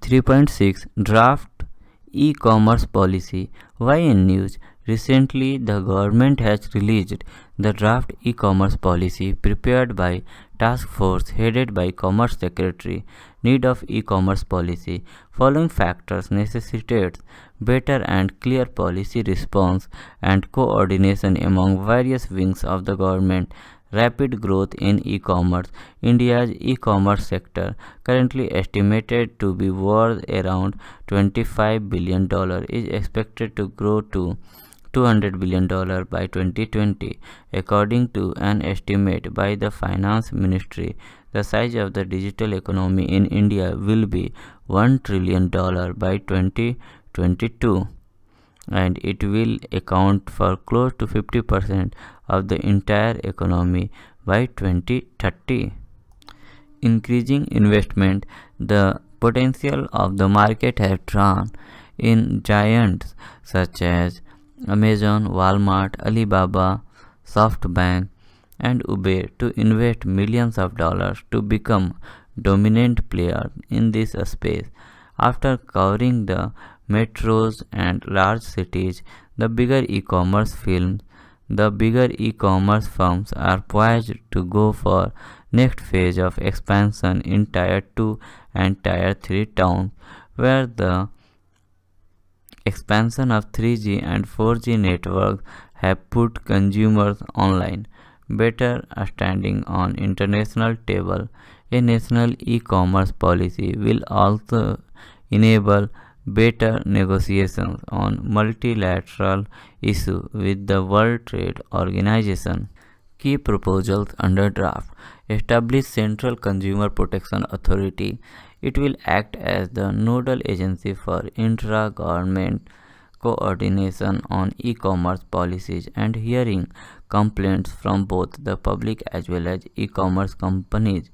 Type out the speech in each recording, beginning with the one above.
3.6 Draft E-commerce policy. Why in news? Recently, the government has released the draft e-commerce policy prepared by task force headed by Commerce Secretary. Need of e-commerce policy. Following factors necessitates better and clear policy response and coordination among various wings of the government. Rapid growth in e-commerce. India's e-commerce sector, currently estimated to be worth around $25 billion, is expected to grow to $200 billion by 2020, according to an estimate by the Finance Ministry. The size of the digital economy in India will be $1 trillion by 2022, and it will account for close to 50% of the entire economy by 2030. Increasing investment. The potential of the market has drawn in giants such as Amazon, Walmart, Alibaba, SoftBank, and Uber to invest millions of dollars to become dominant players in this space. After covering the metros and large cities, the bigger e-commerce firms are poised to go for next phase of expansion in Tier 2 and Tier 3 towns, where the expansion of 3G and 4G networks have put consumers online. Better standing on international table. A national e-commerce policy will also enable better negotiations on multilateral issues with the World Trade Organization. Key proposals under draft. Establish Central Consumer Protection Authority. It will act as the nodal agency for intra-government coordination on e-commerce policies and hearing complaints from both the public as well as e-commerce companies.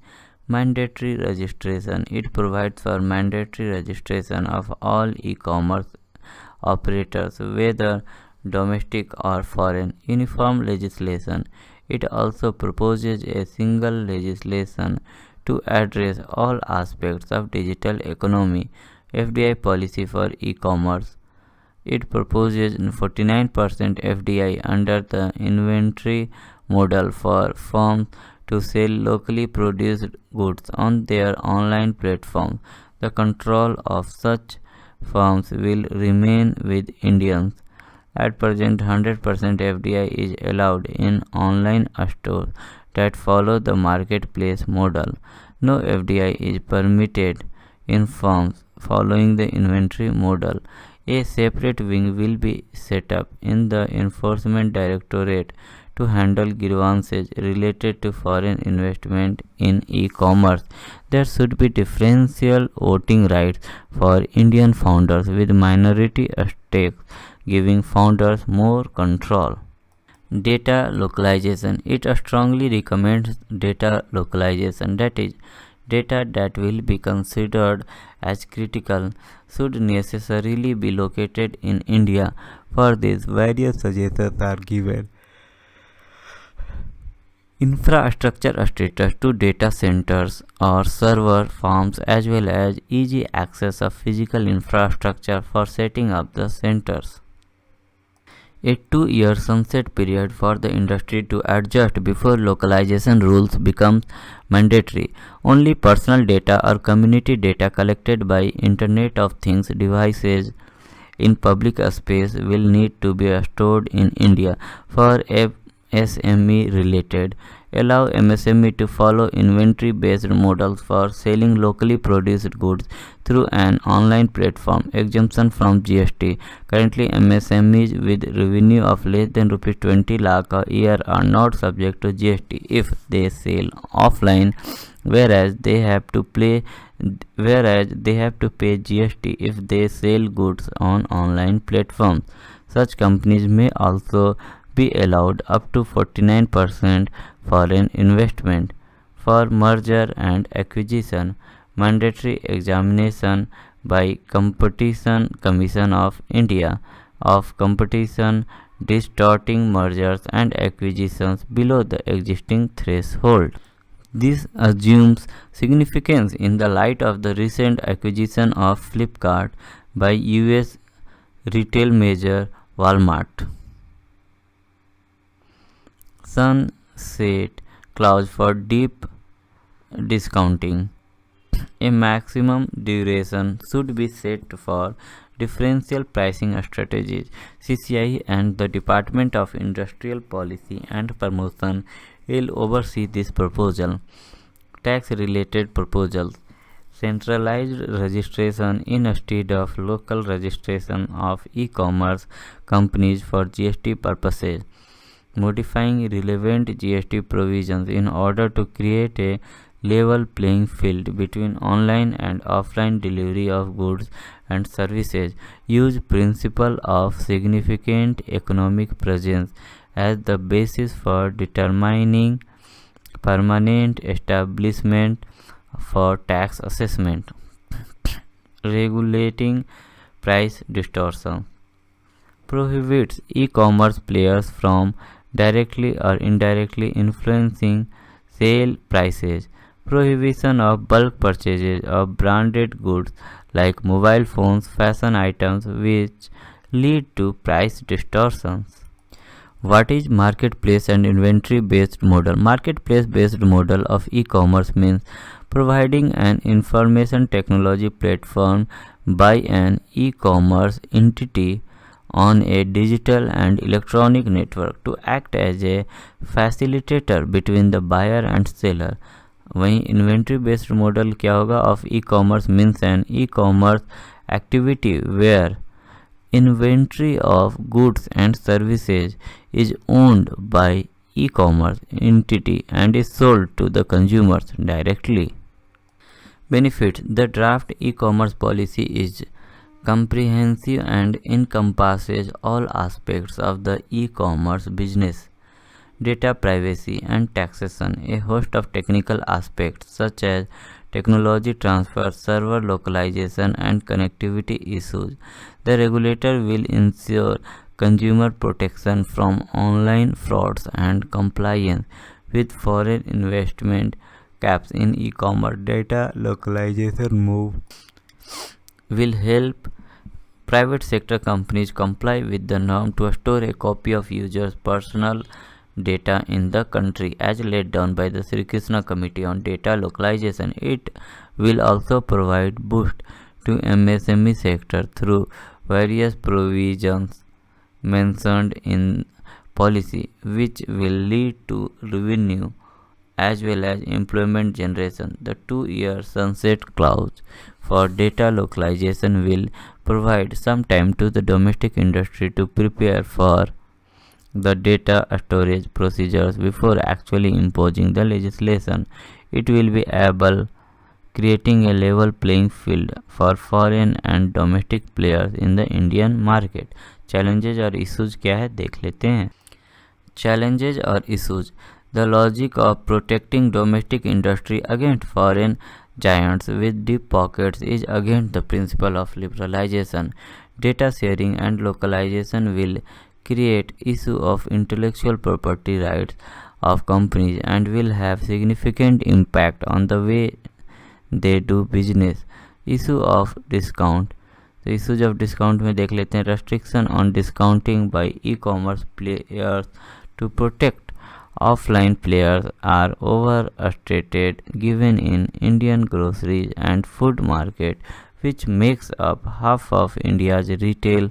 Mandatory registration. It provides for mandatory registration of all e-commerce operators, whether domestic or foreign. Uniform legislation. It also proposes a single legislation to address all aspects of digital economy. FDI policy for e-commerce. It proposes 49% FDI under the inventory model for firms to sell locally produced goods on their online platforms. The control of such firms will remain with Indians. At present, 100% FDI is allowed in online stores that follow the marketplace model. No FDI is permitted in firms following the inventory model. A separate wing will be set up in the Enforcement Directorate to handle grievances related to foreign investment in e-commerce. There should be differential voting rights for Indian founders with minority stakes, giving founders more control. Data localization. It strongly recommends data localization, that is, data that will be considered as critical should necessarily be located in India. For this, various suggestions are given. Infrastructure status to data centers or server farms as well as easy access of physical infrastructure for setting up the centers. A 2-year sunset period for the industry to adjust before localization rules become mandatory. Only personal data or community data collected by Internet of Things devices in public space will need to be stored in India. For SME related, allow MSME to follow inventory based models for selling locally produced goods through an online platform. Exemption from GST. Currently, MSMEs with revenue of less than Rs 20 lakh a year are not subject to GST if they sell offline, whereas they have to pay GST if they sell goods on online platforms. Such companies may also be allowed up to 49% foreign investment. For merger and acquisition, mandatory examination by Competition Commission of India of competition distorting mergers and acquisitions below the existing threshold. This assumes significance in the light of the recent acquisition of Flipkart by US retail major Walmart. Sunset clause for deep discounting. A maximum duration should be set for differential pricing strategies. CCI and the Department of Industrial Policy and Promotion will oversee this proposal. Tax-related proposals. Centralized registration instead of local registration of e-commerce companies for GST purposes. Modifying relevant GST provisions in order to create a level playing field between online and offline delivery of goods and services. Use principle of significant economic presence as the basis for determining permanent establishment for tax assessment. Regulating price distortion. Prohibits e-commerce players from directly or indirectly influencing sale prices. Prohibition of bulk purchases of branded goods like mobile phones, fashion items, which lead to price distortions. What is marketplace and inventory based model? Marketplace based model of e-commerce means providing an information technology platform by an e-commerce entity on a digital and electronic network to act as a facilitator between the buyer and seller. वहीं inventory based model क्या होगा of e commerce means an e commerce activity where inventory of goods and services is owned by e-commerce entity and is sold to the consumers directly. Benefits. The draft e-commerce policy is comprehensive and encompasses all aspects of the e-commerce business. Data privacy and taxation. A host of technical aspects such as technology transfer, server localization, and connectivity issues. The regulator will ensure consumer protection from online frauds and compliance with foreign investment caps in e-commerce. Data localization move will help private sector companies comply with the norm to store a copy of users' personal data in the country as laid down by the Sri Krishna Committee on Data Localization. It will also provide boost to MSME sector through various provisions mentioned in policy, which will lead to revenue as well as employment generation. The 2-year sunset clause for data localization will provide some time to the domestic industry to prepare for the data storage procedures before actually imposing the legislation. It will be able creating a level playing field for foreign and domestic players in the Indian market. Challenges और issues क्या है देख लेते हैं. Challenges और issues. The logic of protecting domestic industry against foreign giants with deep pockets is against the principle of liberalization. Data sharing and localization will create issue of intellectual property rights of companies and will have significant impact on the way they do business. Issue of discount. The issues of discount में देख लेते हैं. Restriction on discounting by e-commerce players to protect offline players are overstated given in Indian groceries and food market, which makes up half of India's retail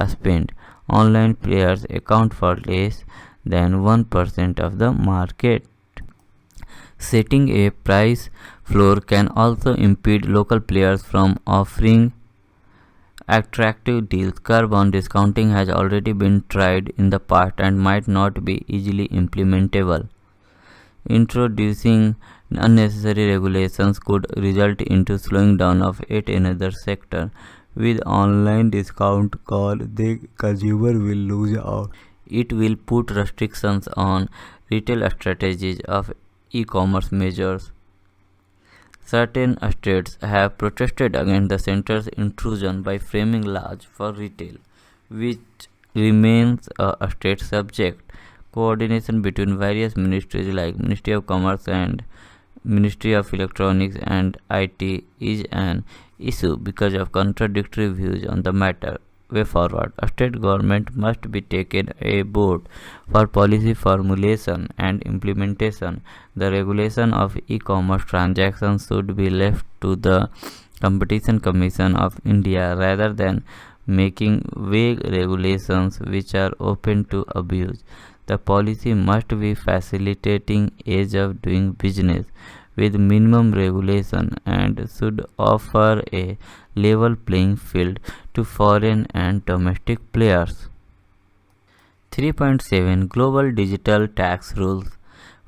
spend. Online players account for less than 1% of the market. Setting a price floor can also impede local players from offering attractive deals. Curb on discounting has already been tried in the past and might not be easily implementable. Introducing unnecessary regulations could result into slowing down of yet another sector. With online discount call, the consumer will lose out. It will put restrictions on retail strategies of e-commerce measures. Certain states have protested against the center's intrusion by framing laws for retail, which remains a state subject. Coordination between various ministries like Ministry of Commerce and Ministry of Electronics and IT is an issue because of contradictory views on the matter. Way forward, a state government must be taken a board for policy formulation and implementation. The regulation of e-commerce transactions should be left to the Competition Commission of India rather than making vague regulations which are open to abuse. The policy must be facilitating ease of doing business with minimum regulation and should offer a level playing field to foreign and domestic players. 3.7 Global Digital Tax Rules.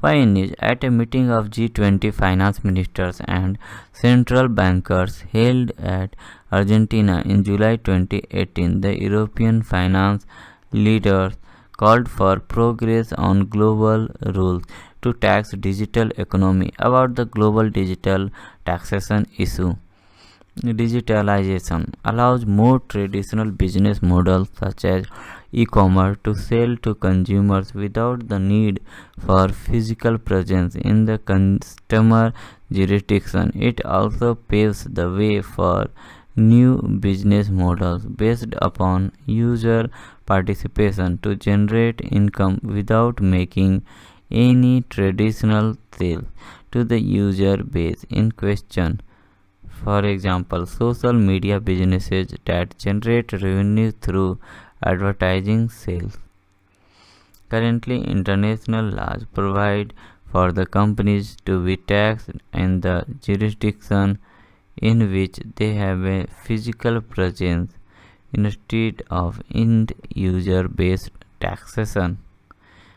News at a meeting of G20 finance ministers and central bankers held at Argentina in July 2018, the European finance leaders called for progress on global rules to tax digital economy. About the global digital taxation issue, digitalization allows more traditional business models such as e-commerce to sell to consumers without the need for physical presence in the customer jurisdiction. It also paves the way for new business models based upon user participation to generate income without making any traditional sale to the user base in question. For example, social media businesses that generate revenue through advertising sales. Currently, international laws provide for the companies to be taxed in the jurisdiction in which they have a physical presence instead of end-user based taxation.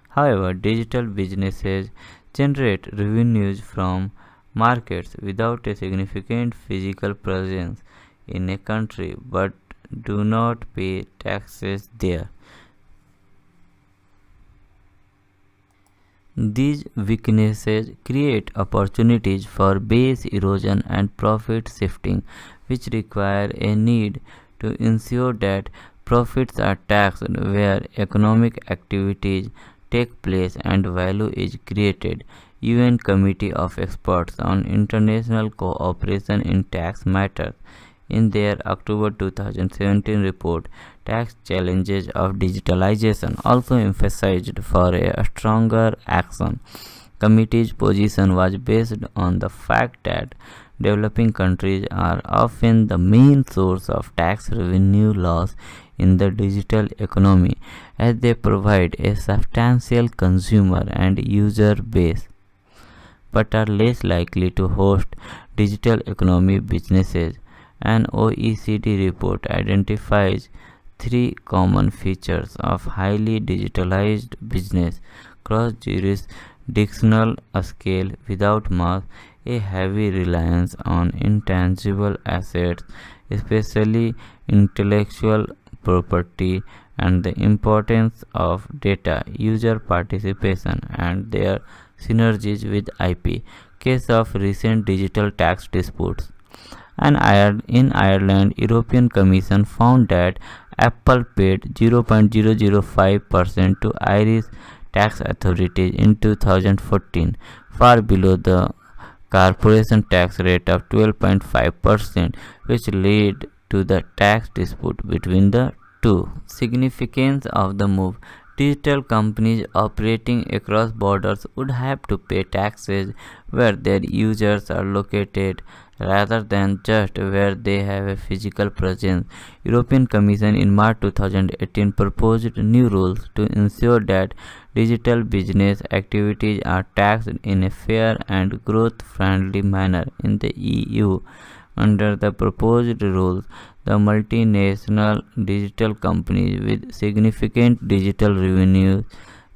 However, digital businesses generate revenues from markets without a significant physical presence in a country but do not pay taxes there. These weaknesses create opportunities for base erosion and profit shifting, which require a need to ensure that profits are taxed where economic activities take place and value is created. UN Committee of Experts on International Cooperation in Tax Matters, in their October 2017 report, Tax Challenges of Digitalization, also emphasized for a stronger action. Committee's position was based on the fact that developing countries are often the main source of tax revenue loss in the digital economy, as they provide a substantial consumer and user base, but are less likely to host digital economy businesses. An OECD report identifies three common features of highly digitalized business: cross-jurisdictional scale without mass, a heavy reliance on intangible assets, especially intellectual property, and the importance of data, user participation, and their synergies with IP. Case of recent digital tax disputes. In Ireland, European Commission found that Apple paid 0.005% to Irish tax authorities in 2014, far below the corporation tax rate of 12.5%, which led to the tax dispute between the two. Significance of the move. Digital companies operating across borders would have to pay taxes where their users are located rather than just where they have a physical presence. European Commission in March 2018 proposed new rules to ensure that digital business activities are taxed in a fair and growth-friendly manner in the EU. Under the proposed rules, the multinational digital companies with significant digital revenues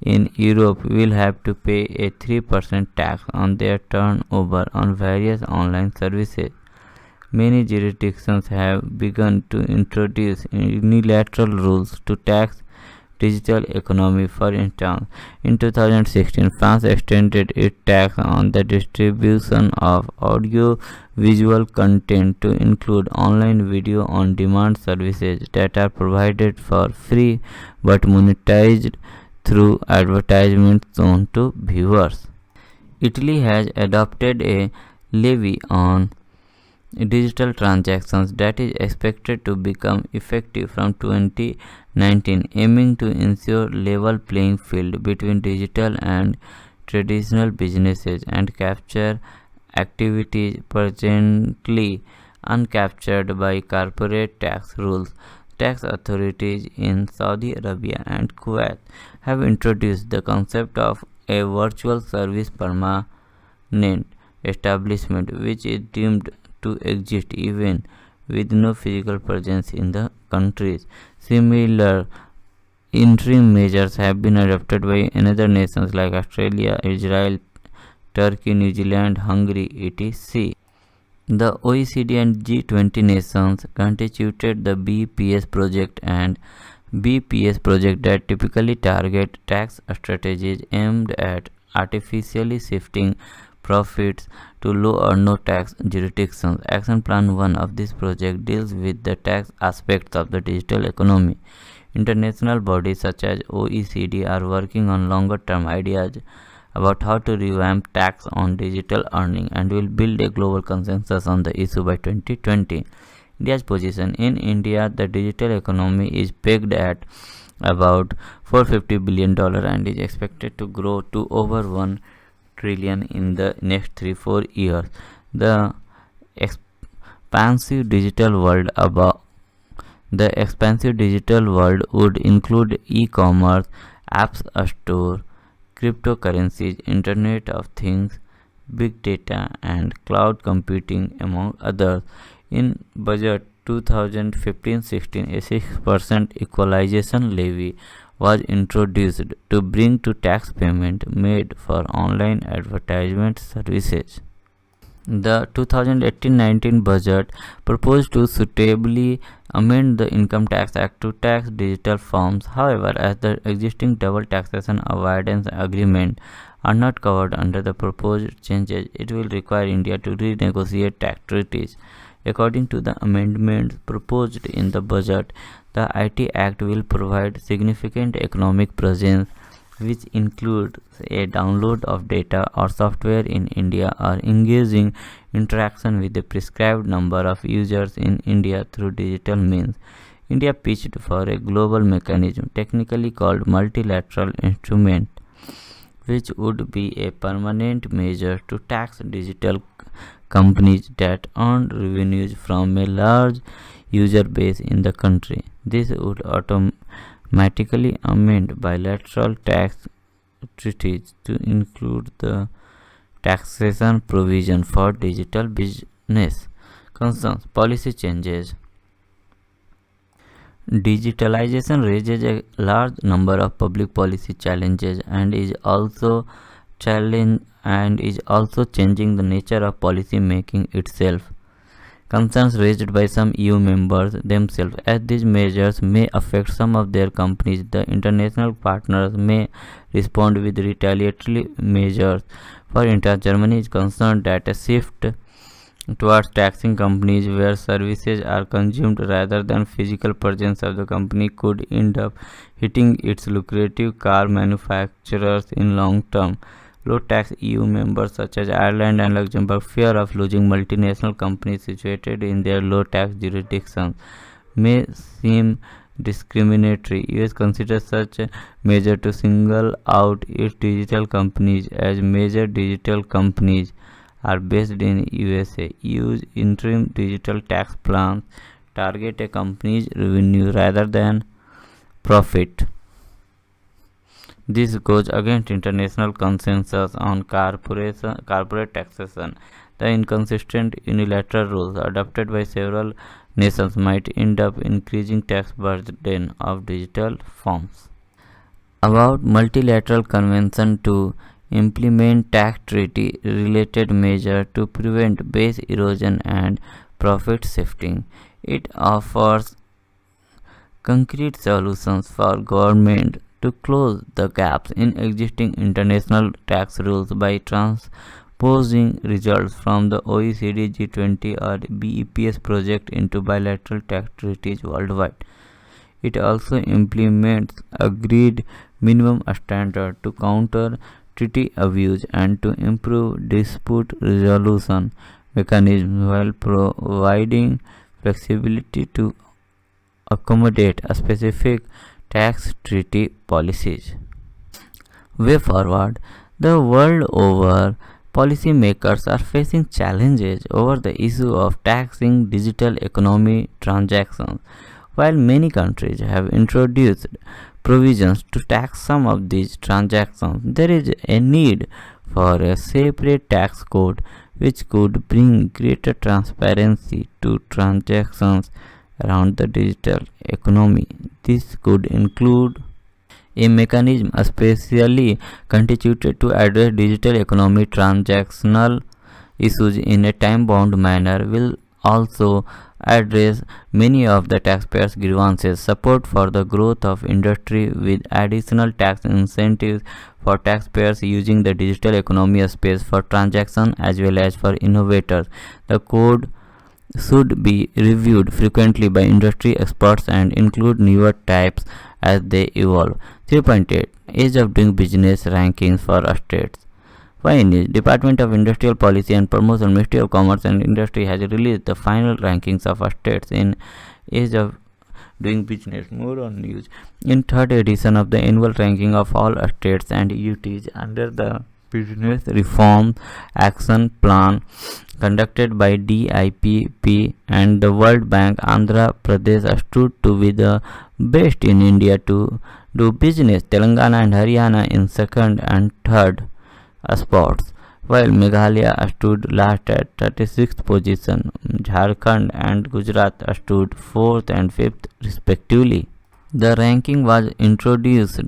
in Europe will have to pay a 3% tax on their turnover on various online services. Many jurisdictions have begun to introduce unilateral rules to tax digital economy. For instance, in 2016, France extended its tax on the distribution of audio-visual content to include online video on-demand services that are provided for free but monetized through advertisements shown to viewers. Italy has adopted a levy on digital transactions that is expected to become effective from 2019, aiming to ensure level playing field between digital and traditional businesses and capture activities presently uncaptured by corporate tax rules. Tax authorities in Saudi Arabia and Kuwait have introduced the concept of a virtual service permanent establishment, which is deemed to exist even with no physical presence in the countries. Similar interim measures have been adopted by other nations like Australia, Israel, Turkey, New Zealand, Hungary, etc. The OECD and G20 nations constituted the BPS project and BPS project that typically target tax strategies aimed at artificially shifting profits to low or no tax jurisdictions. Action Plan 1 of this project deals with the tax aspects of the digital economy. International bodies such as OECD are working on longer term ideas about how to revamp tax on digital earning and will build a global consensus on the issue by 2020. India's position in India, the digital economy is pegged at about $450 billion and is expected to grow to over 1 trillion in the next 3-4 years. The expansive digital world would include e-commerce, apps store, cryptocurrencies, Internet of Things, big data, and cloud computing, among others. In budget 2015-16, a 6% equalization levy was introduced to bring to tax payment made for online advertisement services. The 2018-19 budget proposed to suitably amend the Income Tax Act to tax digital firms. However, as the existing double taxation avoidance agreement are not covered under the proposed changes, it will require India to renegotiate tax treaties. According to the amendments proposed in the budget, the IT Act will provide significant economic presence, which includes a download of data or software in India or engaging interaction with a prescribed number of users in India through digital means. India pitched for a global mechanism, technically called multilateral instrument, which would be a permanent measure to tax digital companies that earn revenues from a large user base in the country. This would automatically amend bilateral tax treaties to include the taxation provision for digital business. Concerns, policy changes. Digitalization raises a large number of public policy challenges and is also changing the nature of policy making itself. Concerns raised by some EU members themselves, as these measures may affect some of their companies. The international partners may respond with retaliatory measures. For instance, Germany is concerned that a shift towards taxing companies where services are consumed rather than physical presence of the company could end up hitting its lucrative car manufacturers in long term. Low-tax EU members such as Ireland and Luxembourg fear of losing multinational companies situated in their low-tax jurisdictions may seem discriminatory. US considers such a measure to single out its digital companies, as major digital companies are based in USA. EU's interim digital tax plans target a company's revenue rather than profit. This goes against international consensus on corporate taxation. The inconsistent unilateral rules adopted by several nations might end up increasing tax burden of digital firms. About multilateral convention to implement tax treaty related measures to prevent base erosion and profit shifting. It offers concrete solutions for government to close the gaps in existing international tax rules by transposing results from the OECD, G20 or BEPS project into bilateral tax treaties worldwide. It also implements agreed minimum standards to counter identity abuse and to improve dispute resolution mechanisms while providing flexibility to accommodate a specific tax treaty policies. Way forward, the world over, policymakers are facing challenges over the issue of taxing digital economy transactions. While many countries have introduced provisions to tax some of these transactions, there is a need for a separate tax code which could bring greater transparency to transactions around the digital economy. This could include a mechanism especially constituted to address digital economy transactional issues in a time-bound manner will also address many of the taxpayers' grievances. Support for the growth of industry with additional tax incentives for taxpayers using the digital economy space for transaction as well as for innovators. The code should be reviewed frequently by industry experts and include newer types as they evolve. 3.8 Ease of Doing Business Rankings for States. Finally, Department of Industrial Policy and Promotion, Ministry of Commerce and Industry has released the final rankings of states in Ease of Doing Business. More on news. In third edition of the annual ranking of all states and UTs under the Business Reform Action Plan conducted by DIPP and the World Bank, Andhra Pradesh stood to be the best in India to do business. Telangana and Haryana in second and third spots, while Meghalaya stood last at 36th position. Jharkhand and Gujarat stood 4th and 5th respectively. The ranking was introduced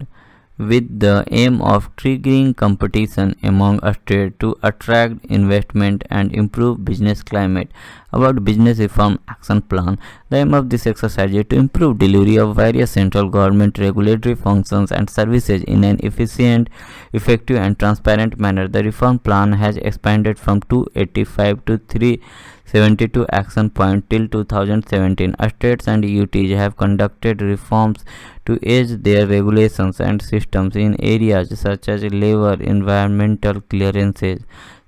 with the aim of triggering competition among states to attract investment and improve business climate. About Business Reform Action Plan, the aim of this exercise is to improve delivery of various central government regulatory functions and services in an efficient, effective and transparent manner. The reform plan has expanded from 285 to 372 action points till 2017. States and UTs have conducted reforms to ease their regulations and systems in areas such as labor, environmental clearances,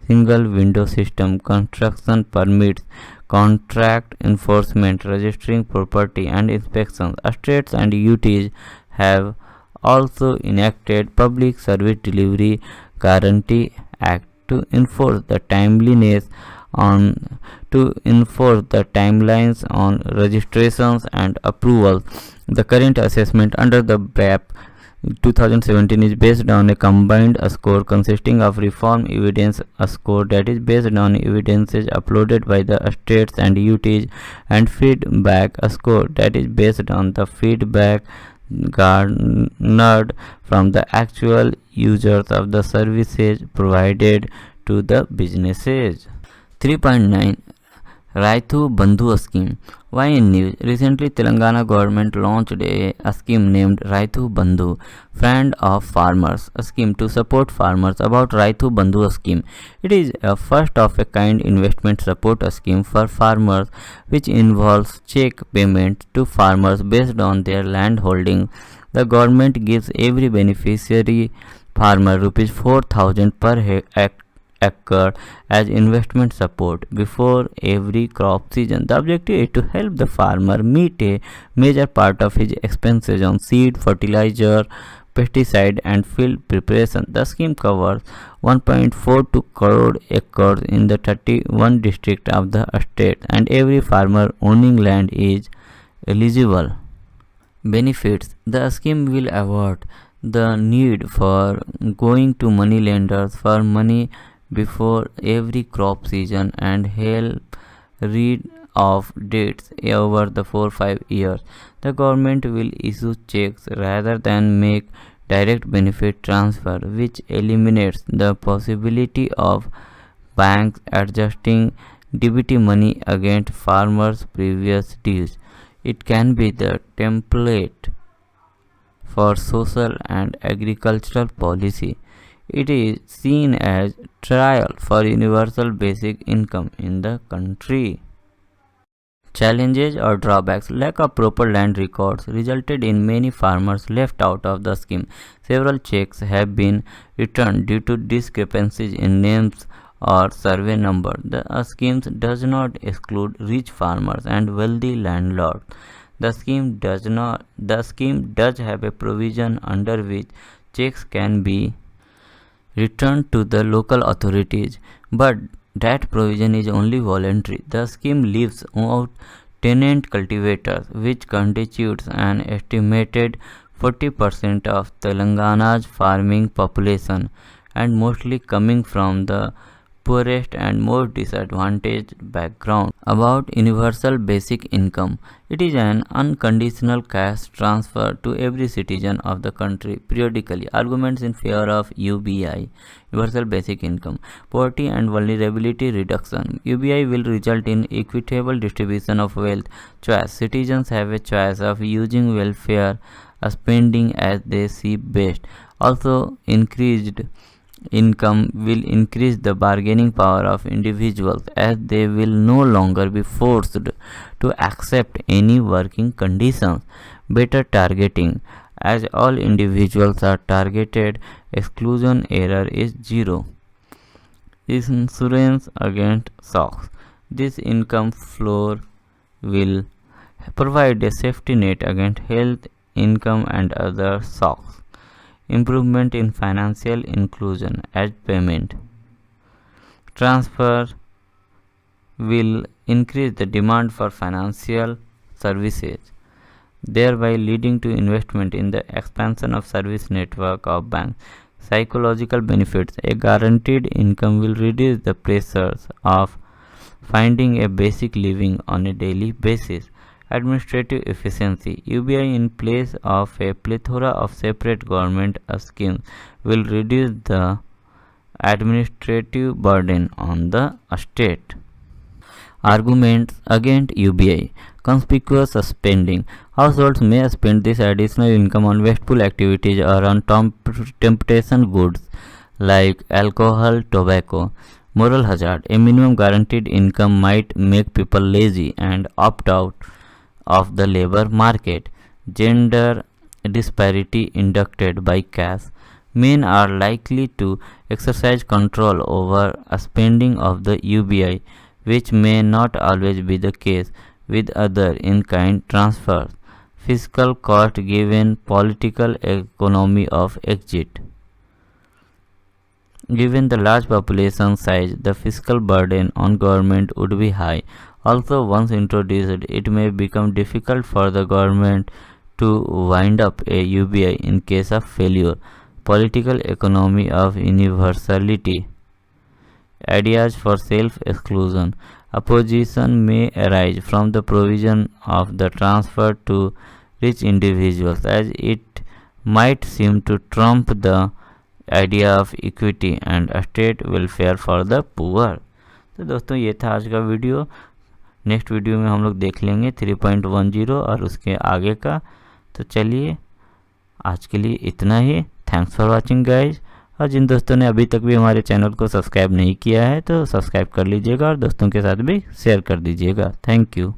single window system, construction permits, contract enforcement, registering property and inspections. States and UTs have also enacted Public Service Delivery Guarantee Act to enforce the timelines on registrations and approvals. The current assessment under the BAP 2017 is based on a combined score consisting of reform evidence score that is based on evidences uploaded by the states and UTs and feedback score that is based on the feedback garnered from the actual users of the services provided to the businesses. 3.9 Raithu Bandhu Scheme. Why in news? Recently, Telangana government launched a scheme named Raithu Bandhu, Friend of Farmers, a scheme to support farmers. About Raithu Bandhu scheme, it is a first of a kind investment support scheme for farmers which involves check payments to farmers based on their land holding. The government gives every beneficiary farmer rupees 4,000 per acre as investment support before every crop season. The objective is to help the farmer meet a major part of his expenses on seed, fertilizer, pesticide and field preparation. The scheme covers 1.42 crore acres in the 31 districts of the state and every farmer owning land is eligible. Benefits. The scheme will avoid the need for going to money lenders for money before every crop season and help rid of debts over the 4-5 years. The government will issue checks rather than make direct benefit transfer, which eliminates the possibility of banks adjusting DBT money against farmers' previous dues. It can be the template for social and agricultural policy. It is seen as trial for universal basic income in the country. Challenges or drawbacks: lack of proper land records resulted in many farmers left out of the scheme. Several checks have been returned due to discrepancies in names or survey number. The scheme does not exclude rich farmers and wealthy landlords. The scheme does have a provision under which checks can be returned to the local authorities, but that provision is only voluntary. The scheme leaves out tenant cultivators, which constitutes an estimated 40% of Telangana's farming population, and mostly coming from the poorest and most disadvantaged background. About universal basic income: it is an unconditional cash transfer to every citizen of the country periodically. Arguments in favor of UBI, universal basic income: poverty and vulnerability reduction. UBI will result in equitable distribution of wealth. Choice: citizens have a choice of using welfare spending as they see best. Also, increased income will increase the bargaining power of individuals, as they will no longer be forced to accept any working conditions. Better targeting: as all individuals are targeted, exclusion error is zero. Insurance against shocks: this income floor will provide a safety net against health, income and other shocks. Improvement in financial inclusion: as payment transfer will increase the demand for financial services, thereby leading to investment in the expansion of service network of banks. Psychological benefits: a guaranteed income will reduce the pressures of finding a basic living on a daily basis. Administrative efficiency: UBI in place of a plethora of separate government schemes will reduce the administrative burden on the state. Arguments against UBI: conspicuous spending: households may spend this additional income on wasteful activities or on temptation goods like alcohol, tobacco. Moral hazard: a minimum guaranteed income might make people lazy and opt out of the labor market. Gender disparity induced by cash: men are likely to exercise control over spending of the UBI, which may not always be the case with other in-kind transfers. Fiscal cost given political economy of exit: given the large population size, the fiscal burden on government would be high. Also, once introduced, it may become difficult for the government to wind up a UBI in case of failure. Political economy of universality: ideas for self-exclusion: opposition may arise from the provision of the transfer to rich individuals, as it might seem to trump the idea of equity and state welfare for the poor. तो दोस्तों ये था आज का video. Next video में हम लोग देख लेंगे 3.10 और उसके आगे का। तो चलिए आज के लिए इतना ही। Thanks for watching guys. और जिन दोस्तों ने अभी तक भी हमारे चैनल को सब्सक्राइब नहीं किया है तो सब्सक्राइब कर लीजिएगा और दोस्तों के साथ भी शेयर कर दीजिएगा। Thank you.